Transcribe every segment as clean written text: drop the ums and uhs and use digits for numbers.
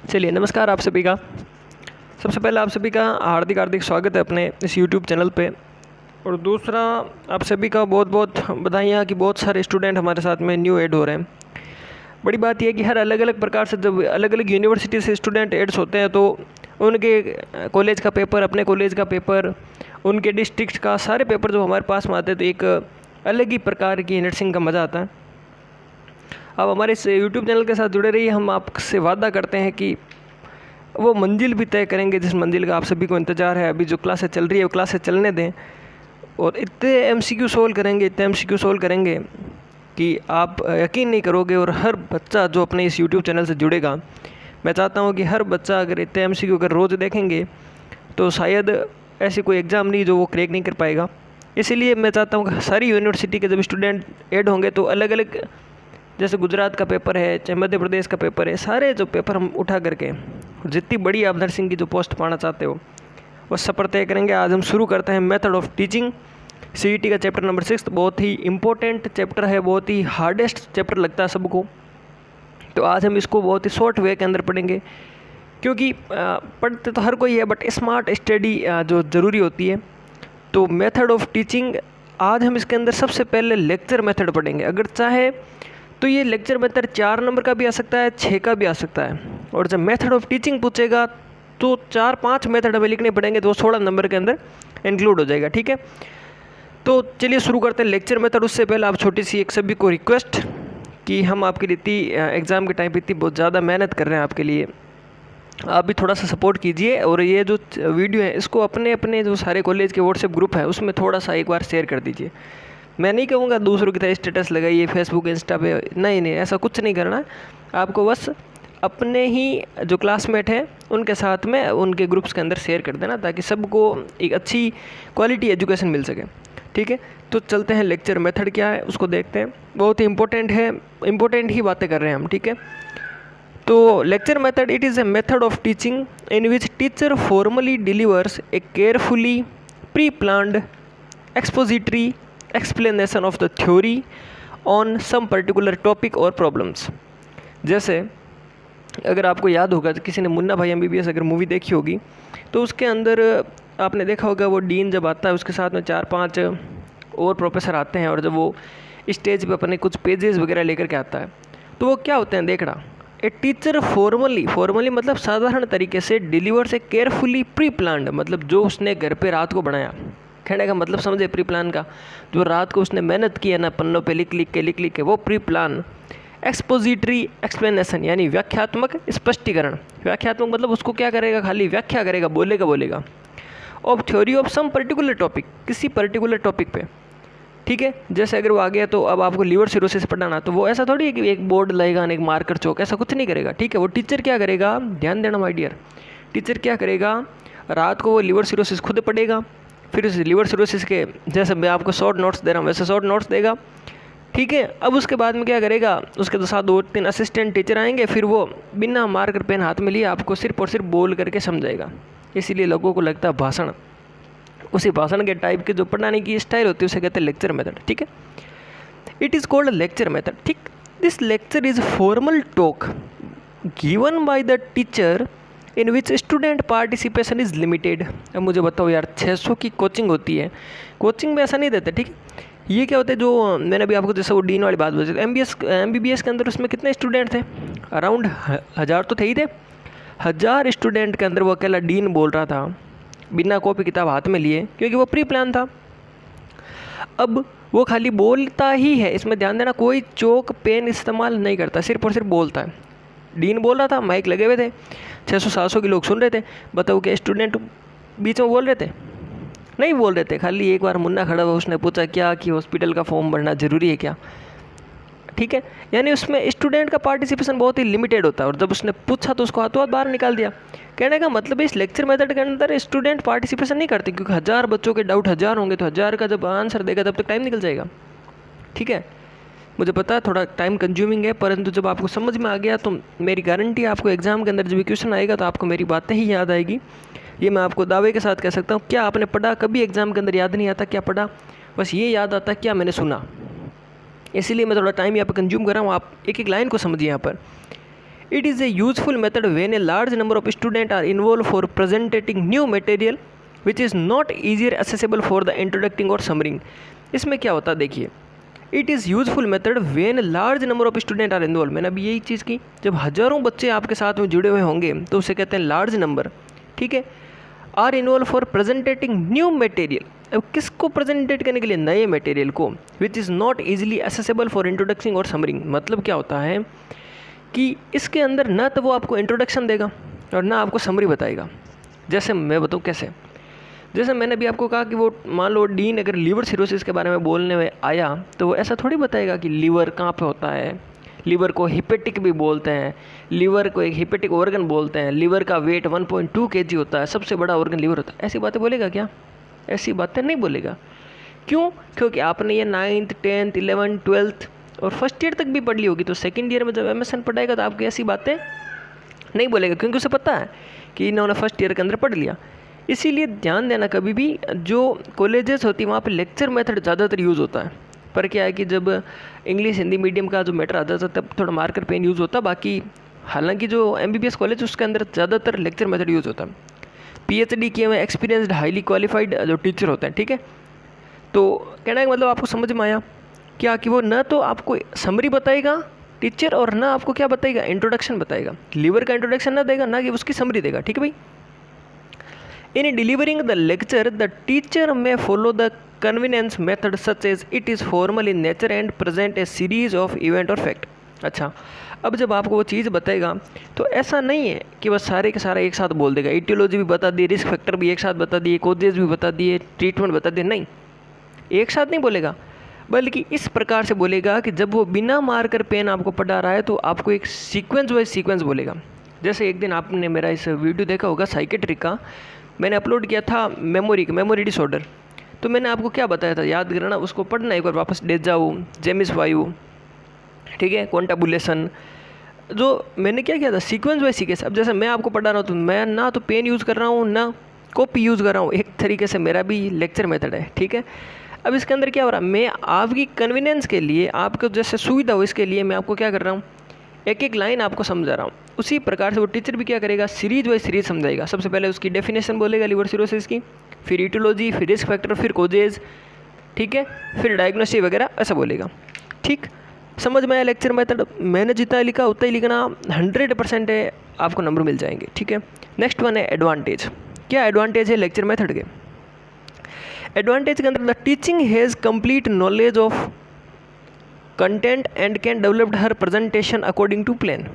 चलिए, नमस्कार आप सभी का। सबसे पहले आप सभी का हार्दिक हार्दिक स्वागत है अपने इस यूट्यूब चैनल पे। और दूसरा, आप सभी का बहुत बहुत बधाइयाँ कि बहुत सारे स्टूडेंट हमारे साथ में न्यू ऐड हो रहे हैं। बड़ी बात यह है कि हर अलग अलग प्रकार से जब अलग अलग यूनिवर्सिटी से स्टूडेंट एड्स होते हैं तो उनके कॉलेज का पेपर, अपने कॉलेज का पेपर, उनके डिस्ट्रिक्ट का सारे पेपर जब हमारे पास में आते हैं तो एक अलग ही प्रकार की नर्सिंग का मज़ा आता है। अब हमारे इस यूट्यूब चैनल के साथ जुड़े रहिए। हम आपसे वादा करते हैं कि वो मंजिल भी तय करेंगे जिस मंजिल का आप सभी को इंतज़ार है। अभी जो क्लासें चल रही है वो क्लासें चलने दें और इतने MCQ सोल्व करेंगे, इतने MCQ सोल्व करेंगे कि आप यकीन नहीं करोगे। और हर बच्चा जो अपने इस यूट्यूब चैनल से जुड़ेगा, मैं चाहता हूँ कि हर बच्चा अगर इतने MCQ अगर रोज़ देखेंगे तो शायद ऐसी कोई एग्ज़ाम नहीं जो वो क्रैक नहीं कर पाएगा। इसीलिए मैं चाहता हूँ कि सारी यूनिवर्सिटी के जब स्टूडेंट ऐड होंगे तो अलग अलग, जैसे गुजरात का पेपर है, चाहे मध्य प्रदेश का पेपर है, सारे जो पेपर हम उठा करके जितनी बड़ी आप नर्सिंग की जो पोस्ट पाना चाहते हो वो सफ़र तय करेंगे। आज हम शुरू करते हैं मेथड ऑफ टीचिंग, CET का चैप्टर नंबर 6। बहुत ही इम्पोर्टेंट चैप्टर है, बहुत ही हार्डेस्ट चैप्टर लगता है सबको। तो आज हम इसको बहुत ही शॉर्ट वे के अंदर पढ़ेंगे, क्योंकि पढ़ते तो हर कोई है बट स्मार्ट स्टडी जो ज़रूरी होती है। तो मेथड ऑफ टीचिंग आज हम इसके अंदर सबसे पहले लेक्चर मेथड पढ़ेंगे। अगर चाहे तो ये लेक्चर मेथड 4 नंबर का भी आ सकता है, 6 का भी आ सकता है। और जब मेथड ऑफ टीचिंग पूछेगा तो 4-5 मेथड हमें लिखने पड़ेंगे, तो 16 नंबर के अंदर इंक्लूड हो जाएगा। ठीक है, तो चलिए शुरू करते हैं लेक्चर मेथड। उससे पहले आप छोटी सी एक सभी को रिक्वेस्ट कि हम आपके लिए इतनी एग्ज़ाम के टाइम पे इतनी बहुत ज़्यादा मेहनत कर रहे हैं आपके लिए, आप भी थोड़ा सा सपोर्ट कीजिए। और ये जो वीडियो है इसको अपने अपने जो सारे कॉलेज के व्हाट्सएप ग्रुप है उसमें थोड़ा सा एक बार शेयर कर दीजिए। मैं नहीं कहूँगा दूसरों की तरह स्टेटस लगाइए फेसबुक इंस्टा पे, नहीं, ऐसा कुछ नहीं करना। आपको बस अपने ही जो क्लासमेट हैं उनके साथ में उनके ग्रुप्स के अंदर शेयर कर देना, ताकि सबको एक अच्छी क्वालिटी एजुकेशन मिल सके। ठीक है, तो चलते हैं लेक्चर मेथड क्या है उसको देखते हैं। बहुत ही इंपॉर्टेंट है, इंपॉर्टेंट ही बातें कर रहे हैं हम। ठीक है, तो lecture method, it is a method of teaching in which teacher formally delivers A carefully pre planned expository explanation of the theory on some particular topic or problems। जैसे अगर आपको याद होगा तो किसी ने मुन्ना भाई MBBS अगर मूवी देखी होगी तो उसके अंदर आपने देखा होगा वो डीन जब आता है उसके साथ में 4-5 और प्रोफेसर आते हैं, और जब वो स्टेज पे अपने कुछ पेजेस वगैरह लेकर के आता है तो वो क्या होते हैं देखना। ए टीचर फॉर्मली मतलब साधारण तरीके से, डिलीवर्स ए केयरफुली प्री प्लान्ड मतलब जो उसने घर पे रात को बनाया, कहने का मतलब समझे प्री प्लान का, जो रात को उसने मेहनत की है ना पन्नों पे लिख लिख के वो प्री प्लान। एक्सपोजिटरी एक्सप्लेनेशन यानी व्याख्यात्मक स्पष्टीकरण, व्याख्यात्मक मतलब उसको क्या करेगा, खाली व्याख्या करेगा, बोलेगा। Of theory of some particular topic, किसी पर्टिकुलर टॉपिक पे। ठीक है, जैसे अगर वो आ गया तो अब आपको लीवर सिरोसिस पढ़ाना, तो वो ऐसा थोड़ी है कि एक बोर्ड लगेगा एक मार्कर चौक, ऐसा कुछ नहीं करेगा। ठीक है, वो टीचर क्या करेगा, ध्यान देना माय डियर, टीचर क्या करेगा, रात को वो लीवर सिरोसिस खुद पढ़ेगा, फिर उस लीवर सिरोसिस के जैसे मैं आपको शॉर्ट नोट्स दे रहा हूँ वैसे शॉर्ट नोट्स देगा। ठीक है, अब उसके बाद में क्या करेगा, उसके साथ 2-3 असिस्टेंट टीचर आएंगे, फिर वो बिना मार्कर पेन हाथ में लिए आपको सिर्फ और सिर्फ बोल करके समझाएगा। इसीलिए लोगों को लगता है भाषण, उसी भाषण के टाइप के जो पढ़ाने की स्टाइल होती है उसे कहते हैं लेक्चर मेथड। ठीक है, it is called lecture method. ठीक, this lecture is formal talk given by the teacher in which student participation is limited. अब मुझे बताओ यार, 600 की कोचिंग होती है, कोचिंग में ऐसा नहीं देते। ठीक, ये क्या होता है, जो मैंने अभी आपको जैसे वो डीन वाली बात बोली, MBBS के अंदर उसमें कितने स्टूडेंट थे, अराउंड 1000 तो थे ही थे। 1000 स्टूडेंट के अंदर वो अकेला डीन बोल रहा था बिना कॉपी किताब हाथ में लिए, क्योंकि वो प्री प्लान था। अब वो खाली बोलता ही है, इसमें ध्यान देना, कोई चौक पेन इस्तेमाल नहीं करता, सिर्फ और सिर्फ बोलता है। डीन बोल रहा था, माइक लगे हुए थे, 600-700 के लोग सुन रहे थे। बताओ क्या स्टूडेंट बीच में बोल रहे थे? नहीं बोल रहे थे। खाली एक बार मुन्ना खड़ा हुआ, उसने पूछा क्या कि हॉस्पिटल का फॉर्म भरना ज़रूरी है क्या। ठीक है, यानी उसमें स्टूडेंट का पार्टिसिपेशन बहुत ही लिमिटेड होता है, और जब उसने पूछा तो उसको हाथों हाथ बाहर निकाल दिया। कहने का मतलब इस लेक्चर मेथड के अंदर स्टूडेंट पार्टिसिपेशन नहीं करते, क्योंकि 1000 बच्चों के डाउट 1000 होंगे, तो 1000 का जब आंसर देगा तब तक टाइम निकल जाएगा। ठीक है, मुझे पता है थोड़ा टाइम कंज्यूमिंग है, परंतु जब आपको समझ में आ गया तो मेरी गारंटी है आपको एग्ज़ाम के अंदर जब क्वेश्चन आएगा तो आपको मेरी बातें ही याद आएगी। ये मैं आपको दावे के साथ कह सकता हूँ। क्या आपने पढ़ा, कभी एग्ज़ाम के अंदर याद नहीं आता क्या पढ़ा, बस ये याद आता क्या मैंने सुना। इसीलिए मैं थोड़ा टाइम यहाँ पर कंज्यूम कर रहा हूँ। आप एक एक लाइन को समझिए। यहाँ पर it is a useful method when a large number of student are involve for presenting new material which is not easier accessible for the introducing और समरिंग। इसमें क्या होता है देखिए, it is useful method when large number of student are involve. मैंने अभी यही चीज़ की, जब हज़ारों बच्चे आपके साथ में जुड़े हुए होंगे तो उसे कहते हैं लार्ज नंबर, ठीक है। Are involve for presenting new material, अब किसको प्रेजेंटेट करने के लिए, नए मटेरियल को, which is not easily accessible for introduction और समरिंग। मतलब क्या होता है कि इसके अंदर ना तो वो आपको इंट्रोडक्शन देगा और ना आपको समरी बताएगा। जैसे मैं बताऊँ कैसे, जैसे मैंने भी आपको कहा कि वो मान लो डीन अगर लीवर सिरोसिस के बारे में बोलने में आया तो वो ऐसा थोड़ी बताएगा कि लीवर कहाँ पे होता है, लीवर को हिपेटिक भी बोलते हैं, लीवर को एक हिपेटिक ऑर्गन बोलते हैं, लीवर का वेट 1.2 kg होता है, सबसे बड़ा ऑर्गन लीवर होता है। ऐसी बातें बोलेगा क्या? ऐसी बातें नहीं बोलेगा। क्यों? क्योंकि आपने ये 9th 10th 11th 12th और फर्स्ट ईयर तक भी पढ़ ली होगी, तो सेकेंड ईयर में जब MSN पढ़ाएगा तो आपकी ऐसी बातें नहीं बोलेगा, क्योंकि उसे पता है कि इन्होंने फर्स्ट ईयर के अंदर पढ़ लिया। इसीलिए ध्यान देना, कभी भी जो कॉलेजेस होती है वहाँ पे लेक्चर मेथड ज़्यादातर यूज़ होता है। पर क्या है कि जब इंग्लिश हिंदी मीडियम का जो मैटर आता था तब थोड़ा मार्कर पेन यूज़ होता, बाकी हालांकि जो MBBS कॉलेज उसके अंदर ज़्यादातर लेक्चर मेथड यूज़ होता है। PhD किए हुए एक्सपीरियंसड हाईली क्वालिफाइड जो टीचर होते हैं, ठीक है। तो कहने का मतलब आपको समझ में आया क्या कि वो न तो आपको समरी बताएगा टीचर और ना आपको क्या बताएगा, इंट्रोडक्शन बताएगा। लीवर का इंट्रोडक्शन ना देगा, ना कि उसकी समरी देगा, ठीक है भाई। In delivering the lecture, the teacher may follow the convenience method such as it is formal in nature and present a series of event और fact। अच्छा, अब जब आपको वो चीज़ बताएगा तो ऐसा नहीं है कि बस सारे के सारा एक साथ बोल देगा, इटियोलॉजी भी बता दी, रिस्क फैक्टर भी एक साथ बता दिए, कोजेज भी बता दिए, ट्रीटमेंट बता दिए, नहीं, एक साथ नहीं बोलेगा, बल्कि इस प्रकार से बोलेगा कि जब वो बिना मार्कर पेन आपको पढ़ा रहा है तो आपको एक सीक्वेंस वाइज सीक्वेंस बोलेगा। जैसे एक दिन आपने मेरा इस वीडियो देखा होगा साइकेट्री का, मैंने अपलोड किया था मेमोरी डिसऑर्डर, तो मैंने आपको क्या बताया था, याद करना, उसको पढ़ना एक बार वापस डेजाऊ, जेमिस वायु, ठीक है, कॉन्टाबुलेशन, जो मैंने क्या किया था सीक्वेंस बाय सीक्वेंस। अब जैसे मैं आपको पढ़ा रहा हूँ तो मैं ना तो पेन यूज़ कर रहा हूँ ना कॉपी यूज़ कर रहा हूँ, एक तरीके से मेरा भी लेक्चर मेथड है, ठीक है। अब इसके अंदर क्या हो रहा है, मैं आपकी कन्वीनियंस के लिए, आपको जैसे सुविधा हो इसके लिए मैं आपको क्या कर रहा हूँ, एक एक लाइन आपको समझा रहा हूँ। उसी प्रकार से वो टीचर भी क्या करेगा, सीरीज वाइज सीरीज समझाएगा। सबसे पहले उसकी डेफिनेशन बोलेगा लीवर सिरोसिस की, फिर इटियोलॉजी, फिर रिस्क फैक्टर, फिर कोजेज, ठीक है, फिर डायग्नोस्टिक वगैरह, ऐसा बोलेगा। ठीक, समझ में आया लेक्चर मेथड। मैंने जितना लिखा उतना ही लिखना, 100% है, आपको नंबर मिल जाएंगे, ठीक है। नेक्स्ट वन है एडवांटेज। क्या एडवांटेज है लेक्चर मेथड के? एडवांटेज के अंदर the teaching has complete knowledge of content and can developed her presentation according to plan.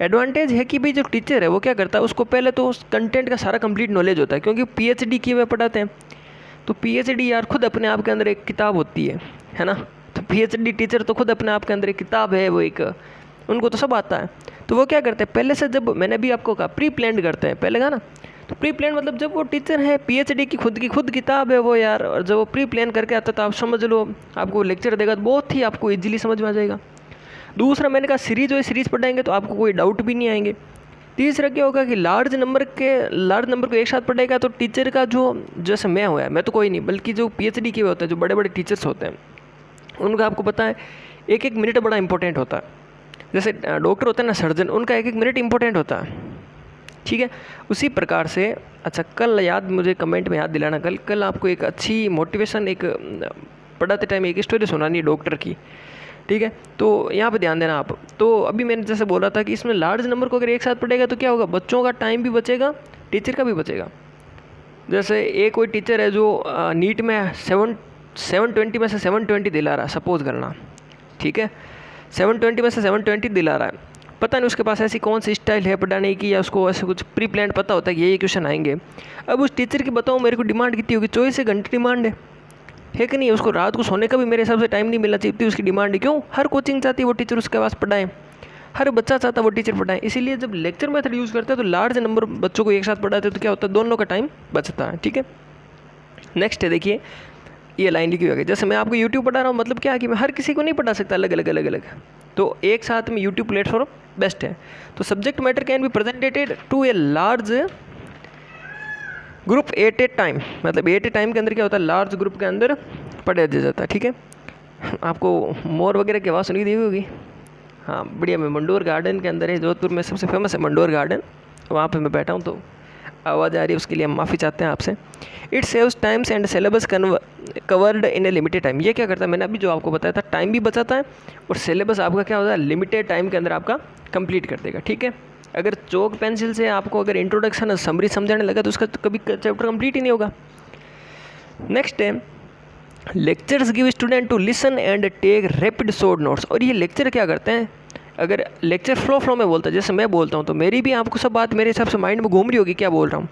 Advantage है कि भाई जो टीचर है वो क्या करता है, उसको पहले तो उस कंटेंट का सारा कंप्लीट नॉलेज होता है, क्योंकि PhD किए हुए पढ़ाते हैं, तो PhD यार खुद अपने आप के अंदर एक किताब होती है ना। तो PhD टीचर तो खुद अपने आप के अंदर एक किताब है, वो एक, उनको तो सब आता है। तो वो क्या करते हैं पहले से, जब मैंने भी आपको कहा प्री प्लान्ड करते हैं, पहले कहा ना, तो प्री प्लान मतलब जब वो टीचर है PhD की खुद किताब है वो यार, और जब वो प्री प्लान करके आता तो आप समझ लो आपको लेक्चर देगा तो बहुत ही आपको इजीली समझ में आ जाएगा। दूसरा मैंने कहा सीरीज पढ़ाएंगे तो आपको कोई डाउट भी नहीं आएंगे। तीसरा क्या होगा कि लार्ज नंबर को एक साथ पढ़ेगा तो टीचर का जो, जैसे मैं हुआ है, मैं तो कोई नहीं, बल्कि जो PhD किए होते हैं, जो बड़े बड़े टीचर्स होते हैं, उनका आपको पता है एक एक मिनट बड़ा इंपॉर्टेंट होता है। जैसे डॉक्टर होते हैं ना, सर्जन, उनका एक एक मिनट इंपॉर्टेंट होता है, ठीक है। उसी प्रकार से, अच्छा कल याद, मुझे कमेंट में याद दिलाना, कल आपको एक अच्छी मोटिवेशन, एक पढ़ाते टाइम एक स्टोरी सुनानी है डॉक्टर की, ठीक है। तो यहाँ पे ध्यान देना आप। तो अभी मैंने जैसे बोला था कि इसमें लार्ज नंबर को अगर एक साथ पढ़ेगा तो क्या होगा, बच्चों का टाइम भी बचेगा, टीचर का भी बचेगा। जैसे एक कोई टीचर है जो नीट में 720 में से 720 दिला रहा है, सपोज करना, ठीक है, 720 में से 720 दिला रहा है, पता नहीं उसके पास ऐसी कौन सी स्टाइल है पढ़ाने की, या उसको ऐसे कुछ प्री प्लान पता होता है कि ये क्वेश्चन आएंगे। अब उस टीचर की बताऊँ मेरे को डिमांड कितनी होगी, 24 घंटे डिमांड है कि नहीं। उसको रात को सोने का भी मेरे हिसाब से टाइम नहीं मिलना चाहिए, उसकी डिमांड है। क्यों? हर कोचिंग चाहती है वो टीचर उसके पास पढ़ाए, हर बच्चा चाहता है वो टीचर पढ़ाए। इसीलिए जब लेक्चर मेथड यूज़ करते हैं तो लार्ज नंबर बच्चों को एक साथ पढ़ाते हैं तो क्या होता है, दोनों का टाइम बचता है, ठीक है। नेक्स्ट है, देखिए ये लाइन लिखी हुई है, जैसे मैं आपको यूट्यूब पढ़ा रहा हूँ, मतलब क्या है कि मैं हर किसी को नहीं पढ़ा सकता अलग अलग, तो एक साथ में यूट्यूब प्लेटफॉर्म बेस्ट है। तो subject matter can be presented to a large group at a time, मतलब एट ए टाइम के अंदर क्या होता है, लार्ज ग्रुप के अंदर पढ़ाया जाता है, ठीक है। आपको मोर वगैरह की आवाज़ सुनी दी होगी, हाँ बढ़िया, मैं मंडोर गार्डन के अंदर है, जोधपुर में सबसे फेमस है मंडोर गार्डन, वहाँ पे मैं बैठा हूँ, तो आवाज़ आ रही है उसके लिए हम माफ़ी चाहते हैं आपसे। It saves times and syllabus covered in A limited time. ये क्या करता है, मैंने अभी जो आपको बताया था, टाइम भी बचाता है और सिलेबस आपका क्या होता है, लिमिटेड टाइम के अंदर आपका कंप्लीट कर देगा। ठीक है, अगर चौक पेंसिल से आपको अगर इंट्रोडक्शन समरी समझाने लगा तो उसका कभी चैप्टर कंप्लीट ही नहीं होगा। नेक्स्ट है lectures give student to listen and take rapid short notes. और ये लेक्चर क्या करते हैं, अगर लेक्चर फ्लो में बोलता है, जैसे मैं बोलता हूँ तो मेरी भी आपको सब बात मेरे हिसाब से माइंड में घूम रही होगी क्या बोल रहा हूँ।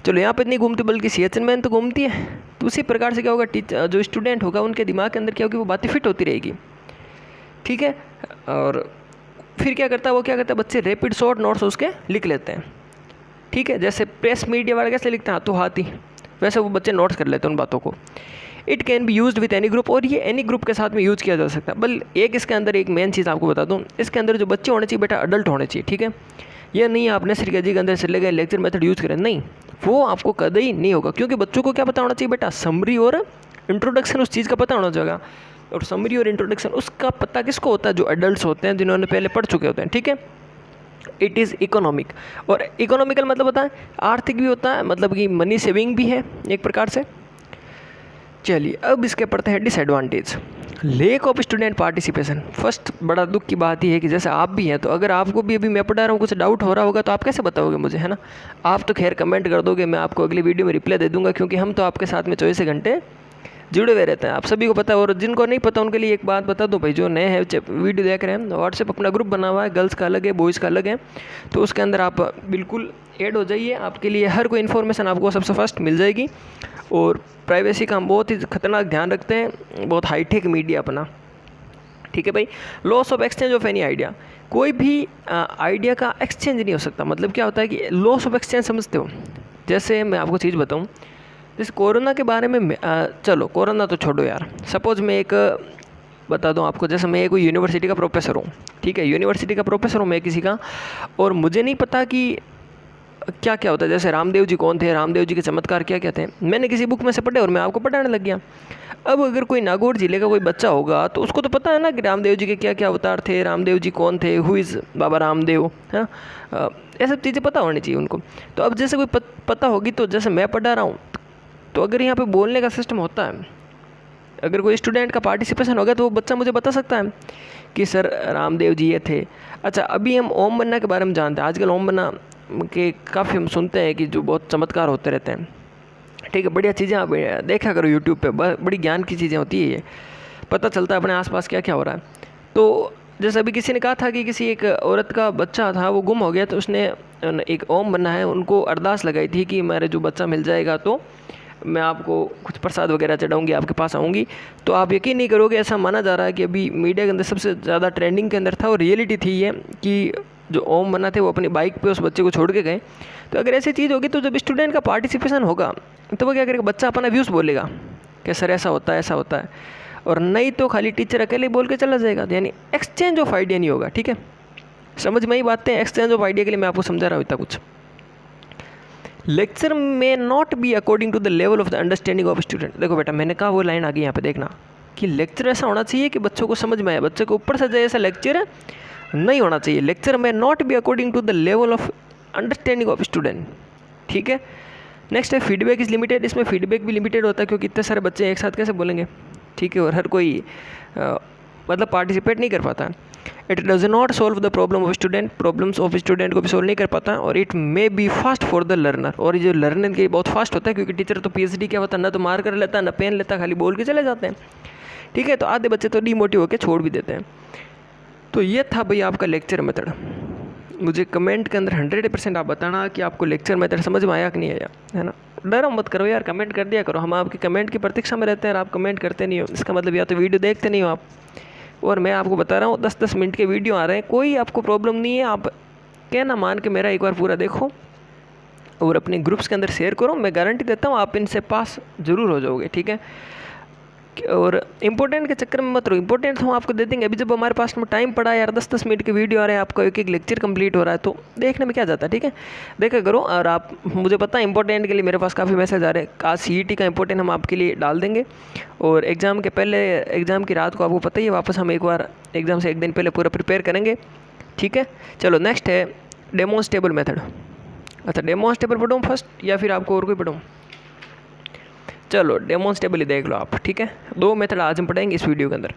चलो यहाँ पे इतनी घूमती बल्कि CHN में तो घूमती है, तो उसी प्रकार से क्या होगा, टीचर जो स्टूडेंट होगा उनके दिमाग के अंदर क्या होगी, वो बातें फिट होती रहेगी। ठीक है, और फिर क्या करता है, वो क्या करता है, बच्चे रैपिड शॉर्ट नोट्स उसके लिख लेते हैं। ठीक है, जैसे प्रेस मीडिया वाले कैसे लिखते हैं हाथों हाथ ही, वैसे वो बच्चे नोट्स कर लेते हैं उन बातों को। It can be used with any group, और ये एनी ग्रुप के साथ में यूज़ किया जा सकता है। बल एक इसके अंदर एक मेन चीज़ आपको बता दूँ, इसके अंदर जो बच्चे होने चाहिए बेटा अडल्ट होने चाहिए। ठीक है, ये नहीं आपने सिरकेजी के अंदर से ले गए लेक्चर मेथड यूज़ करें, नहीं, वो आपको कभी ही नहीं होगा, क्योंकि बच्चों को क्या पता होना चाहिए बेटा, समरी और इंट्रोडक्शन उस चीज़ का पता होना चाहिए। और समरी और इंट्रोडक्शन उसका पता किसको होता है, जो अडल्ट होते हैं, जिन्होंने पहले पढ़ चुके होते हैं। ठीक है, इट इज़ इकोनॉमिक, और इकोनॉमिकल मतलब होता है आर्थिक भी होता है, मतलब कि मनी सेविंग भी है एक प्रकार से। चलिए अब इसके पढ़ते हैं disadvantage. Lake of student participation. First बड़ा दुख की बात यह है कि जैसे आप भी हैं, तो अगर आपको भी अभी मैं पढ़ा रहा हूँ कुछ डाउट हो रहा होगा तो आप कैसे बताओगे मुझे, है ना। आप तो खैर कमेंट कर दोगे, मैं आपको अगली वीडियो में रिप्लाई दे दूंगा, क्योंकि हम तो आपके साथ में 24 घंटे जुड़े हुए रहते हैं, आप सभी को पता है। और जिनको नहीं पता उनके लिए एक बात बता दो भाई, जो नए हैं वीडियो देख रहे हैं, व्हाट्सएप अपना ग्रुप बना हुआ है, गर्ल्स का अलग है, बॉयज़ का अलग है, तो उसके अंदर आप बिल्कुल ऐड हो जाइए। आपके लिए हर कोई इन्फॉर्मेशन आपको सबसे फर्स्ट मिल जाएगी। और प्राइवेसी का हम बहुत ही खतरनाक ध्यान रखते हैं, बहुत हाईटेक मीडिया अपना। ठीक है भाई। Loss of exchange of any idea, कोई भी आइडिया का एक्सचेंज नहीं हो सकता। मतलब क्या होता है कि लॉस ऑफ एक्सचेंज समझते हो, जैसे मैं आपको चीज़ बताऊँ, जैसे कोरोना के बारे में चलो कोरोना तो छोड़ो यार, सपोज़ मैं एक बता दूं आपको, जैसे मैं कोई यूनिवर्सिटी का प्रोफेसर हूँ, ठीक है, यूनिवर्सिटी का प्रोफेसर हूँ मैं किसी का, और मुझे नहीं पता कि क्या क्या होता है, जैसे रामदेव जी कौन थे, रामदेव जी के चमत्कार क्या क्या थे, मैंने किसी बुक में से पढ़े और मैं आपको पढ़ाने लग गया। अब अगर कोई नागौर जिले का कोई बच्चा होगा तो उसको तो पता है ना कि रामदेव जी के क्या क्या अवतार थे, रामदेव जी कौन थे, हु इज़ बाबा रामदेव, है ये सब चीज़ें पता होनी चाहिए उनको। तो अब जैसे कोई पता होगी, तो जैसे मैं पढ़ा रहा हूँ, तो अगर यहाँ पे बोलने का सिस्टम होता है, अगर कोई स्टूडेंट का पार्टिसिपेशन होगा तो वो बच्चा मुझे बता सकता है कि सर रामदेव जी ये थे। अच्छा, अभी हम ओम बन्ना के बारे में जानते हैं, आजकल ओम बन्ना के काफ़ी हम सुनते हैं कि जो बहुत चमत्कार होते रहते हैं। ठीक है, बढ़िया चीज़ें आप देखा करो यूट्यूब पे, बड़ी ज्ञान की चीज़ें होती है, ये पता चलता है अपने आसपास क्या क्या हो रहा है। तो जैसे अभी किसी ने कहा था कि किसी एक औरत का बच्चा था वो गुम हो गया, तो उसने एक ओम बन्ना है उनको अरदास लगाई थी कि मेरे जो बच्चा मिल जाएगा तो मैं आपको कुछ प्रसाद वगैरह चढ़ाऊंगी, आपके पास आऊँगी। तो आप यकीन नहीं करोगे, ऐसा माना जा रहा है कि अभी मीडिया के अंदर सबसे ज़्यादा ट्रेंडिंग के अंदर था, और रियलिटी थी ये कि जो ओम बन्ना थे वो अपनी बाइक पे उस बच्चे को छोड़ के गए। तो अगर ऐसी चीज़ होगी, तो जब स्टूडेंट का पार्टिसिपेशन होगा तो वो क्या करेगा, बच्चा अपना व्यूज़ बोलेगा कि सर ऐसा होता है, ऐसा होता है, और नहीं तो खाली टीचर अकेले बोल के चला जाएगा, यानी एक्सचेंज ऑफ आइडिया नहीं होगा। ठीक है, समझ में ही बातें, एक्सचेंज ऑफ आइडिया के लिए मैं आपको समझा रहा हूँ इतना कुछ। लेक्चर में not be according to the level of the understanding of student. देखो बेटा, मैंने कहा वो लाइन आ गई यहाँ पे, देखना कि लेक्चर ऐसा होना चाहिए कि बच्चों को समझ में आए, बच्चे को ऊपर से जाए, ऐसा लेक्चर नहीं होना चाहिए। लेक्चर में not be according to the level of understanding of student. ठीक है, नेक्स्ट है फीडबैक इज़ लिमिटेड। इसमें फीडबैक भी लिमिटेड होता है, क्योंकि इतने सारे बच्चे एक साथ कैसे बोलेंगे। ठीक है, और हर कोई मतलब पार्टिसिपेट नहीं कर पाता। It does not solve the problem of student, problems of student को भी सॉल्व नहीं कर पाता। और it may be fast for the learner, और ये जो लर्नर के बहुत फास्ट होता है, क्योंकि टीचर तो PhD क्या होता है, ना तो मार कर लेता, ना पेन लेता, खाली बोल के चले जाते हैं। ठीक है, तो आधे बच्चे तो डीमोटिव होकर छोड़ भी देते हैं। तो ये था भाई आपका लेक्चर मेथड। मुझे कमेंट के अंदर 100% आप बताना कि आपको लेक्चर मेथड समझ में आया कि नहीं आया, है ना। डरो मत करो यार, कमेंट कर दिया करो, हम आपके कमेंट की प्रतीक्षा में रहते हैं। आप कमेंट करते नहीं हो, इसका मतलब या तो वीडियो देखते नहीं हो आप, और मैं आपको बता रहा हूँ 10-10 मिनट के वीडियो आ रहे हैं, कोई आपको प्रॉब्लम नहीं है। आप कहना मान के मेरा एक बार पूरा देखो और अपने ग्रुप्स के अंदर शेयर करो, मैं गारंटी देता हूँ आप इनसे पास ज़रूर हो जाओगे। ठीक है, और इंपॉर्टेंट के चक्कर में मत रहो, इंपॉर्टेंट हम आपको दे देंगे। अभी जब हमारे पास में टाइम पड़ा है यार, 10-10 मिनट के वीडियो आ रहे हैं, आपका एक एक लेक्चर कंप्लीट हो रहा है, तो देखने में क्या जाता है, ठीक है, देखा करो। और आप, मुझे पता है इंपॉर्टेंट के लिए मेरे पास काफ़ी मैसेज आ रहे हैं, आज CET का इंपॉर्टेंट हम आपके लिए डाल देंगे। और एग्ज़ाम के पहले, एग्ज़ाम की रात को आपको पता ही है, वापस हम एक बार एग्ज़ाम से एक दिन पहले पूरा प्रिपेयर करेंगे, ठीक है। चलो नेक्स्ट है डेमोन्स्ट्रेबल मेथड। अच्छा, डेमोन्स्ट्रेबल पढ़ूँ फर्स्ट या फिर आपको और कोई पढ़ूँ? चलो डेमोन्स्ट्रेबल ही देख लो आप, ठीक है। 2 मेथड आज हम पढ़ेंगे इस वीडियो के अंदर।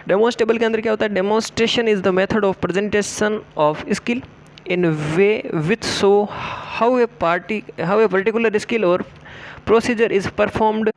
डेमोन्स्ट्रेबल के अंदर क्या होता है? Demonstration is the method of presentation of skill in way which show how a particular skill और प्रोसीजर इज परफॉर्म्ड